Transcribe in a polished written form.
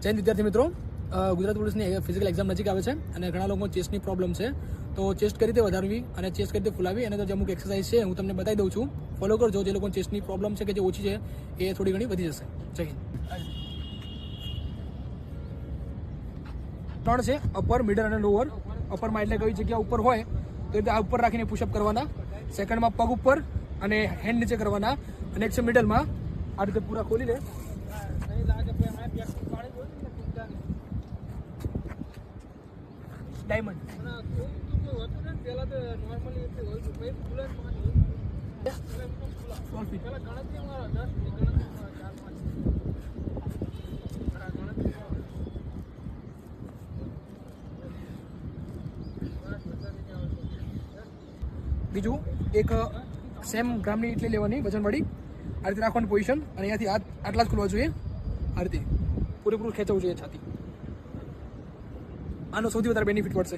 જૈન વિદ્યાર્થી મિત્રો, ગુજરાત પોલીસની ફિઝિકલ એક્ઝામ નજીક આવે છે અને ઘણા લોકો ચેસ્ટની પ્રોબ્લેમ છે. તો ચેસ્ટ કઈ રીતે વધારવી અને ચેસ્ટ કઈ રીતે ફૂલાવી અને તો જે અમુક એક્સરસાઇઝ છે હું તમને બતાવી દઉં છું. ફોલો કરજો. જે લોકોને ચેસ્ટની પ્રોબ્લેમ છે કે જે ઓછી છે એ થોડી ઘણી વધી જશે. જય હિન્દ. 3 છે અપર, મિડલ અને લોઅર. અપરમાં એટલે કઈ જગ્યા ઉપર હોય તો આ ઉપર રાખીને પુશઅપ કરવાના. સેકન્ડમાં પગ ઉપર અને હેન્ડ નીચે કરવાના. અને એક છે મિડલમાં આ રીતે પૂરા ખોલી લે. ડાયમંડ બીજું એક સેમ ગ્રામની ઇટલી લેવાની વજનવાળી. આ રીતે રાખવાની પોઝિશન અને અહીંયાથી આટલા જ ખોલવા જોઈએ. આ રીતે પૂરેપૂરું ખેંચવું જોઈએ છાતી. આનો સૌથી વધારે બેનિફિટ પડશે.